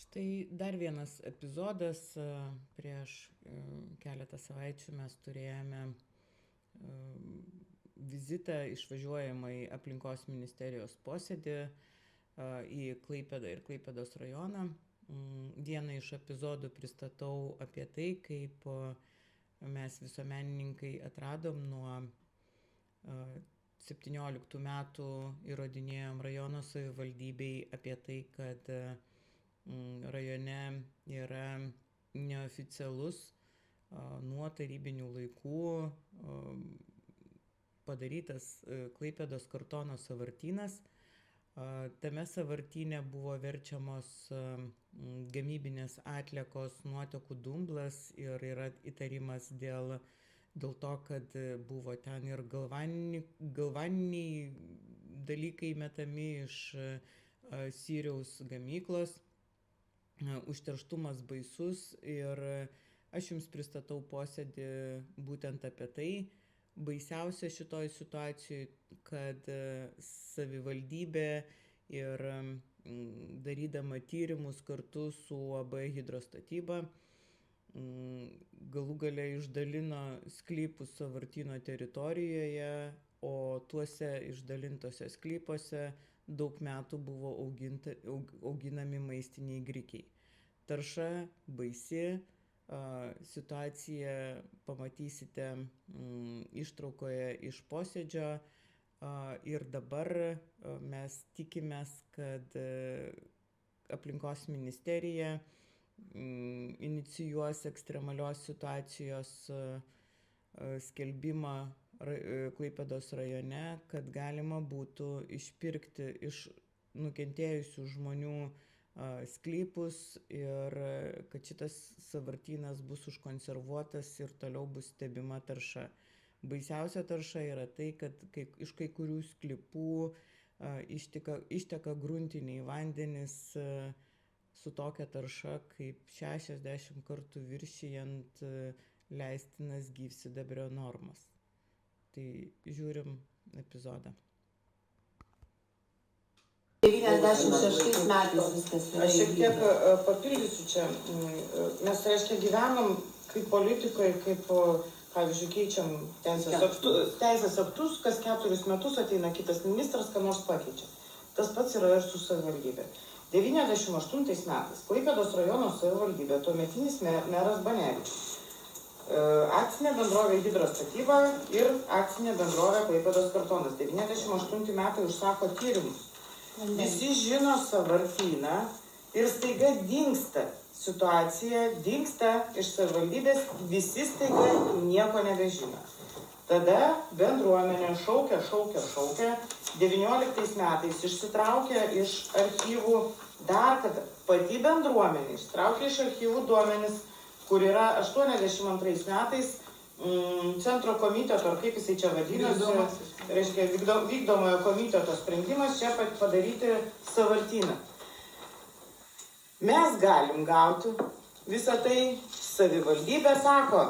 Štai dar vienas epizodas. Prieš keletą savaičių mes turėjome vizitą išvažiuojamą į aplinkos ministerijos posėdį į Klaipėdą ir Klaipėdos rajoną. Vieną iš epizodų pristatau apie tai, kaip mes visuomenininkai atradom nuo 17 metų įrodinėjom rajono savivaldybei apie tai, kad rajone yra neoficialus nuo tarybinių laikų padarytas Klaipėdos kartono sąvartynas. Tame sąvartyne buvo verčiamos gamybinės atliekos, nuotekų dumblas ir yra įtarimas dėl to, kad buvo ten ir galvaniniai dalykai metami iš Syriaus gamyklos. Užterštumas baisus ir aš jums pristatau posėdį būtent apie tai. Baisiausia šitoj situacijoje, kad savivaldybė ir darydama tyrimus kartu su UAB Hidrostatyba galų gale išdalino sklypus sąvartyno teritorijoje, o tuose išdalintose sklypuose daug metų buvo auginami maistiniai grikiai. Tarša baisi. Situaciją pamatysite ištraukoje iš posėdžio ir dabar mes tikimės, kad aplinkos ministerija inicijuos ekstremalios situacijos skelbimą Klaipėdos rajone, kad galima būtų išpirkti iš nukentėjusių žmonių sklypus ir kad šitas sąvartynas bus užkonservuotas ir toliau bus stebima tarša. Baisiausia tarša yra tai, kad iš kai kurių sklypų išteka gruntiniai vandenys su tokia tarša kaip 60 kartų viršijant leistinas gyvsidabrio normas. Tai žiūrim epizodą. 96 metais viskas yra. Aš šiek tiek papildysiu čia. Mes, reiškia, gyvenam kaip politikai, kaip, pavyzdžiui, keičiam teisės aktus, kas 4 metus ateina kitas ministras, ką nors pakeičia. Tas pats yra ir su savivaldybė. 98 metais Klaipėdos rajono savivaldybė, tuometinis meras Banevičius, akcinė bendrovė Hidrostatyba ir akcinė bendrovė Klaipėdos kartonas 98 metai užsako tyrimus. Visi žino sąvartyną ir staiga dingsta situacija, dingsta iš savivaldybės, visi staiga nieko nebežino. Tada bendruomenė šaukia. 19 metais išsitraukia iš archyvų dar kada pati bendruomenė išsitraukia iš archyvų duomenis, kur yra 82 metais centro komiteto, ar kaip jisai čia vadinasi, reiškia vykdomojo komiteto sprendimas čia padaryti sąvartyną. Mes galim gauti visą tai, savivaldybė sako,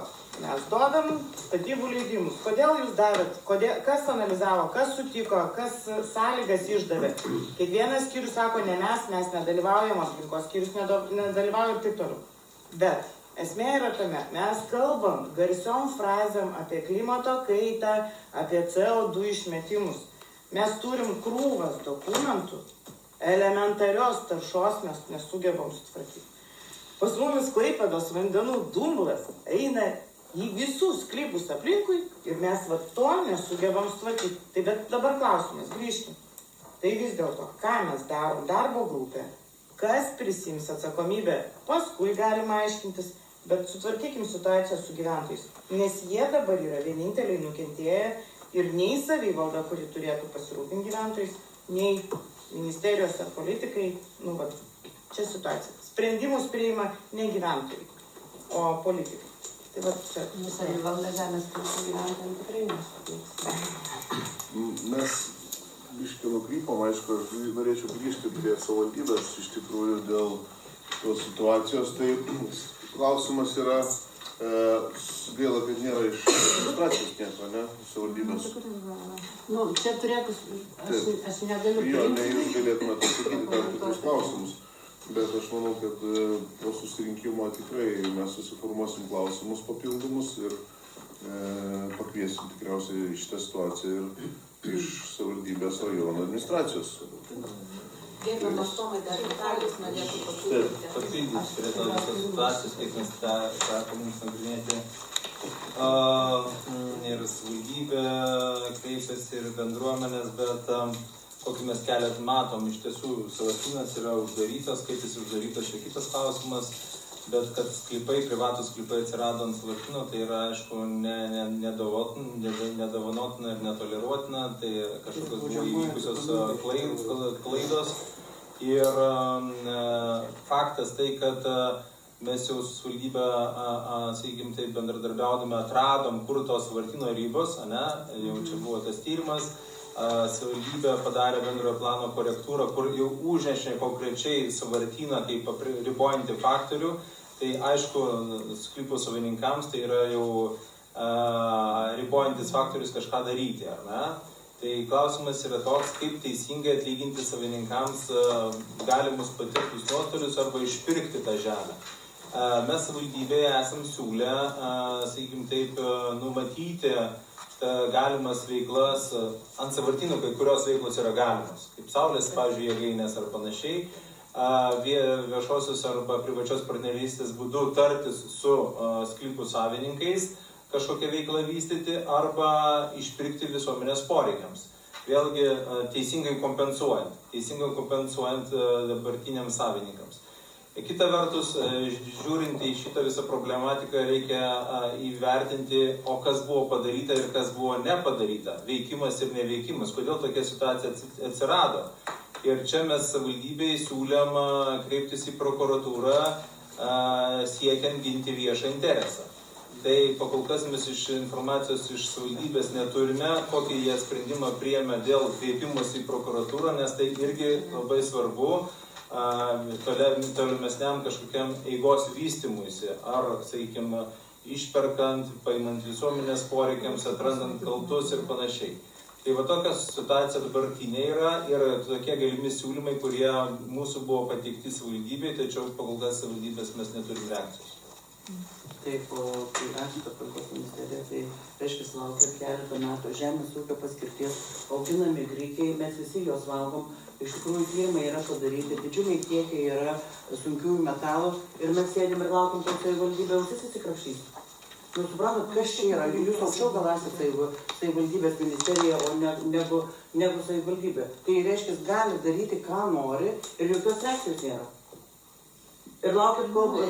mes duodam statybų leidimus. Kodėl jūs davėt, kas analizavo, kas sutiko, kas sąlygas išdavė. Kiekvienas skyrius sako, ne mes nedalyvaujam, aplinkos skyrius nedalyvauja ir taip toliau. Bet esmė yra tame, mes kalbam garsiom frazėm apie klimato kaitą, apie CO2 išmetimus. Mes turim krūvas dokumentų, elementarios taršos mes nesugebam sutvarkyti. Pas mumis Klaipėdos vandenų dumblas eina į visus sklypus aplinkui ir mes to nesugebam sutvarkyti. Tai bet dabar klausimas, grįžkim. Tai vis dėlto, ką mes darom, darbo grupė, kas prisims atsakomybę, paskui galima aiškintis. Bet sutvarkykim situaciją su gyventojais, nes jie dabar yra vieninteliai nukentėję ir nei savivalda, kuri turėtų pasirūpinti gyventojais, nei ministerijos ar politikai, čia situacija. Sprendimus priima ne gyventojai, o politikai. Tai čia. Savivalda žemės sklypų gyventojams tikrai nesuteiks. Mes biškai nukrypom, aišku, aš norėčiau grįžti prie savivaldybės iš tikrųjų dėl tos situacijos. Tai klausimas yra, gaila, kad nėra iš administracijos nieko, ne, savivaldybės. Čia turėtų, aš negaliu Jo, ne, jūs galėtumėte atsakyti tam tikrus klausimus. Bet aš manau, kad po susirinkimo tikrai mes susiformuosim klausimus papildomus ir pakviesim tikriausiai į šitą situaciją ir iš savivaldybės rajono administracijos. Gerbiamas Tomai, dar Vitalijus norėtų papildyti. Papildyti prie to visos situacijos, kaip mes tą mums nagrinėti. Ir savivaldybė kreipiasi ir bendruomenės, bet kokį mes kelią matom, iš tiesų sąvartynas yra uždarytas, kaip jis uždarytas, čia kitas klausimas, bet kad sklypai, privatus sklypai atsirado ant sąvartyno, tai yra, aišku, nedovanotina ir netoleruotina, tai kažkokios buvo įvykusios klaidos. Ir faktas tai, kad mes jau su savivaldybė, sakykime, taip bendradarbiaudami atradom, kur tos sąvartyno ribos, jau čia buvo tas tyrimas, savivaldybė padarė bendrojo plano korektūrą, kur jau užnešė konkrečiai sąvartyną kaip ribojantį faktorių, tai aišku, sklypų savininkams tai yra jau ribojantis faktorius kažką daryti, ar ne? Tai klausimas yra toks, kaip teisingai atlyginti savininkams galimus patirtus nuostolius arba išpirkti tą žemę. Mes savivaldybėje esam siūlę, sakykime taip, numatyti galimas veiklas ant sąvartynų, kai kurios veiklos yra galimos, kaip saulės, pavyzdžiui, jėgainės ar panašiai, viešosios arba privačios partnerystės būdu tartis su sklypų savininkais, kažkokią veiklą vystyti arba išpirkti visuomenės poreikiams. Vėlgi teisingai kompensuojant dabartiniams savininkams. Kita vertus, žiūrint į šitą visą problematiką, reikia įvertinti, o kas buvo padaryta ir kas buvo nepadaryta, veikimas ir neveikimas, kodėl tokia situacija atsirado. Ir čia mes savivaldybėje siūlėm kreiptis į prokuratūrą siekiant ginti viešą interesą. Tai pakol kas mes iš informacijos iš savivaldybės neturime, kokį jie sprendimą priėmė dėl kreipimosi į prokuratūrą, nes tai irgi labai svarbu tolimesniam kažkokiam eigos vystymuisi, ar, sakykime, išperkant, paimant visuomenės poreikiams, atrandant kaltus ir panašiai. Tai va tokia situacija dabartinė yra ir tokie galimi siūlymai, kurie mūsų buvo pateikti savivaldybėje, tačiau pakol kas savivaldybės mes neturim reakcijos. Taip, kai rašyta aplinkos ministerija, tai reiškia laukia keletą metų žemės ūkio paskirties, auginami grikiai, mes visi juos valgom, iš tikrųjų tyrimai yra padaryti, didžiuliai kiekiai yra sunkiųjų metalų ir mes sėdim ir laukiam, kad savivaldybė ausis įsikrapštys. Nu, suprantat, kas čia yra? Jūs aukščiau gal esate savivaldybės ministerija, o negu savivaldybė. Tai reiškia, gali daryti, ką nori ir jokios reakcijos nėra. Ir laukit, kol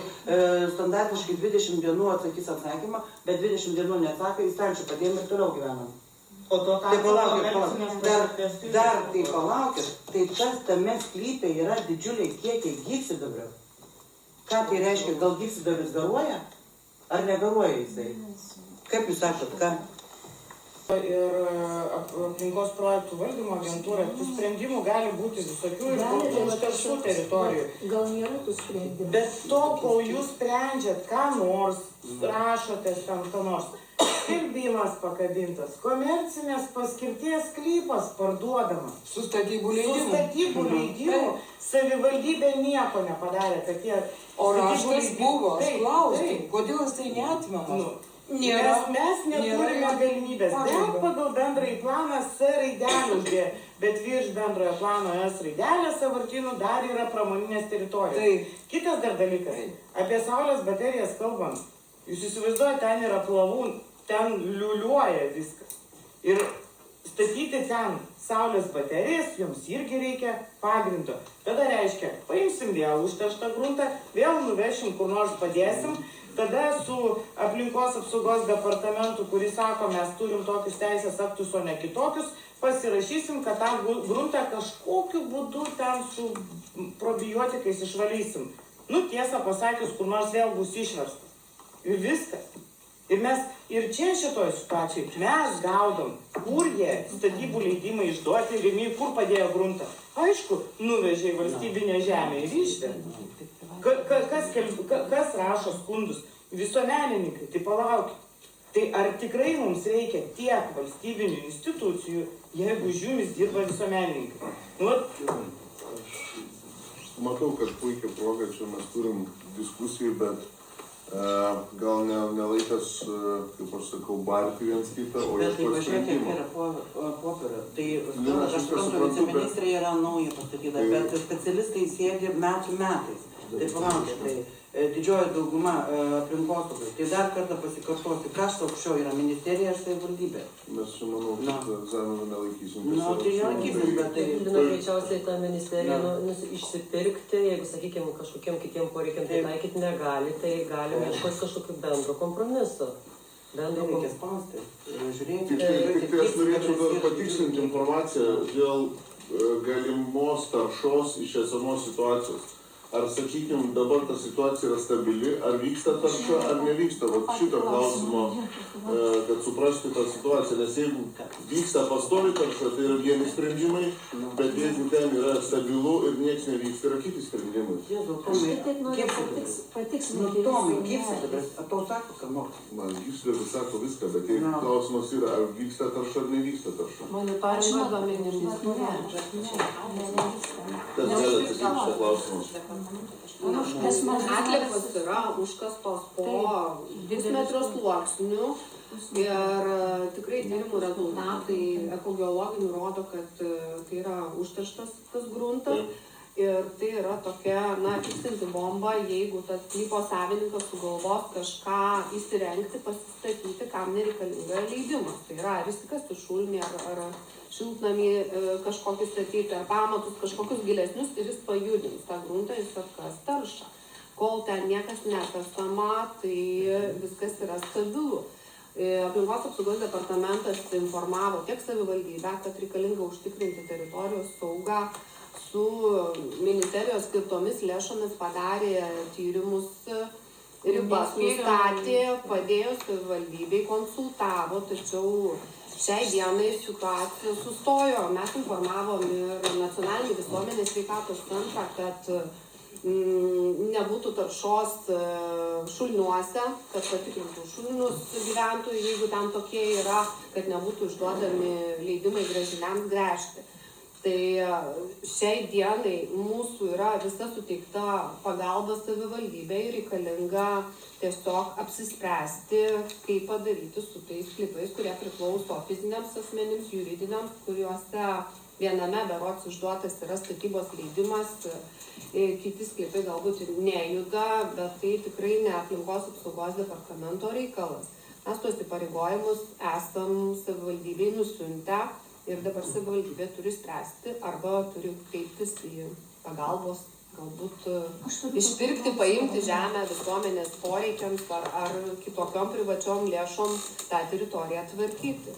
standartiškai 20 dienų atsakys atsakymą, bet 20 dienų neatsakė, į stalčių padėjom ir toliau gyvenam. O to tai palaukit. Dar tai palaukit, tai tas tame sklype yra didžiuliai kiekiai gyvsidabrio. Ką tai reiškia, gal gyvsidabris garuoja? Ar negaruoja jisai? Kaip jūs sakot, ką? Ir aplinkos projektų valdymo agentūra, tų sprendimų gali būti visokių ir užterštų teritorijų. Gal nėra tų sprendimų? Bet tol, kol jūs sprendžiat ką nors, rašotės ten ką nors, skelbimas pakabintas, komercinės paskirties sklypas parduodamas. Su statybų leidimu. Su statybų leidimu savivaldybė nieko nepadarė, kad jie... O raštas buvo, aš klausiu, kodėl jis tai neatmenas? Mes neturime galimybės, bet pagal bendrąjį planą S raidelę uždėjo, bet virš bendrojo plano S raidelė sąvartynų dar yra pramoninės teritorijos. Kitas dar dalykas, apie saulės baterijas kalbant, jūs įsivaizduojate, ten yra plavų, ten liuliuoja viskas. Ir statyti ten saulės baterijas, jums irgi reikia pagrindo. Tada reiškia, paimsim vėl užterštą gruntą, vėl nuvešim, kur nors padėsim. Tada su aplinkos apsaugos departamentu, kuris sako, mes turim tokius teisės aktus, o ne kitokius, pasirašysim, kad tą gruntą kažkokiu būdu ten su probiotikais išvalysim. Nu, tiesą pasakius, kur nors vėl bus išverstas. Ir viskas. Ir čia šitoj situacijai mes gaudom, kur jie statybų leidimai išduoti ir kur padėjo gruntą. Aišku, nuvežė į valstybinę žemę ir išvežė. Kas rašo skundus? Visuomenininkai, tai palaukit. Tai ar tikrai mums reikia tiek valstybinių institucijų, jeigu už jumis dirba visuomenininkai? matau, kad puikia proga čia mes turim diskusijų, bet gal ne laikas, kaip aš sakau, barti viens kitą, o Bet tai ieškoti pažiūrėk, kiek sprendimų. yra popierio. Tai Lina, aš aš viską suprantu, suprantu, viceministrė yra nauja pastatyta, Tai- bet specialistai sėdi metų metais. Tai palaukit, tai didžioji dauguma aplinkosaugai. Tai dar kartą pasikartosiu, kas aukščiau yra ministerija ar savivaldybė? Mes čia, manau, Na. kad egzaminų nelaikysim. Tai nelaikysim, bet tai... Lina, greičiausiai ta ministerija Na. išsipirkti, jeigu, sakykime, kažkokiem kitiem poreikiam tai taikyti negali, tai galim ieškoti kažkokiu bendro kompromiso. Bendro Reikia spausti, žiūrėti. Tik tai aš norėčiau dar patikslinti informaciją dėl galimos taršos iš esamos situacijos. Ar, sakykime, dabar ta situacija yra stabili, ar vyksta tarša, ar nevyksta. Vat šito klausimo, kad suprasti tą situaciją. Nes jeigu vyksta pastovi tarša, tai yra vieni sprendimai, bet jeigu ten yra stabilu ir nieks nevyksta, yra kiti sprendimai. Jėzau, Aš Tomai, taip noriu gyvsidabris. patikslinti. Nu, Tomai, gyvsidabris. Ar tau sako, ką nors? Man gyvsidabris sako viską, bet jeigu Na. klausimas yra, ar vyksta tarša, ar nevyksta tarša. Monitoringo duomenimis Kas gali atsakyti šitą klausimą? atliekos yra užkastos po pusmetrio sluoksniu ir tikrai tyrimų rezultatai ekogeologinių rodo, kad tai yra užterštas tas gruntas. Ir tai yra tokia, tiksinti bomba, jeigu tas sklypo savininkas sugalvos kažką įsirengti, pasistatyti, kam nereikalinga leidimas. Tai yra, ar įsikasti šulmį, ar šiltnamį kažkokį statyti, ar pamatus kažkokius gilesnius ir jis pajudins tą gruntą, jis atkas taršą. Kol ten niekas nekasama, tai viskas yra stabilu. Aplinkos apsaugos departamentas informavo tiek savivaldybę, kad reikalinga užtikrinti teritorijos saugą. Su ministerijos skirtomis lėšomis padarė tyrimus, ribas nustatė, padėjo savivaldybei, konsultavo, tačiau šiai dienai situacija sustojo. Mes informavom ir nacionalinį visuomenės sveikatos centrą, kad nebūtų taršos šuliniuose, kad patikrintų šulinius gyventojų, jeigu ten tokie yra, kad nebūtų išduodami leidimai gręžiniams gręžti. Tai šiai dienai mūsų yra visa suteikta pagalba savivaldybei, reikalinga tiesiog apsispręsti, kaip padaryti su tais sklypais, kurie priklauso fiziniams asmenims, juridiniams, kuriuose viename berods išduotas yra statybos leidimas, kiti sklypai galbūt ir nejuda, bet tai tikrai ne aplinkos apsaugos departamento reikalas. Mes tuos įpareigojimus esam savivaldybei nusiuntę. Ir dabar savivaldybė turi spręsti arba turi kreiptis į pagalbos, galbūt išpirkti, paimti žemę visuomenės poreikiams ar kitokiom privačiom lėšom tą teritoriją tvarkyti.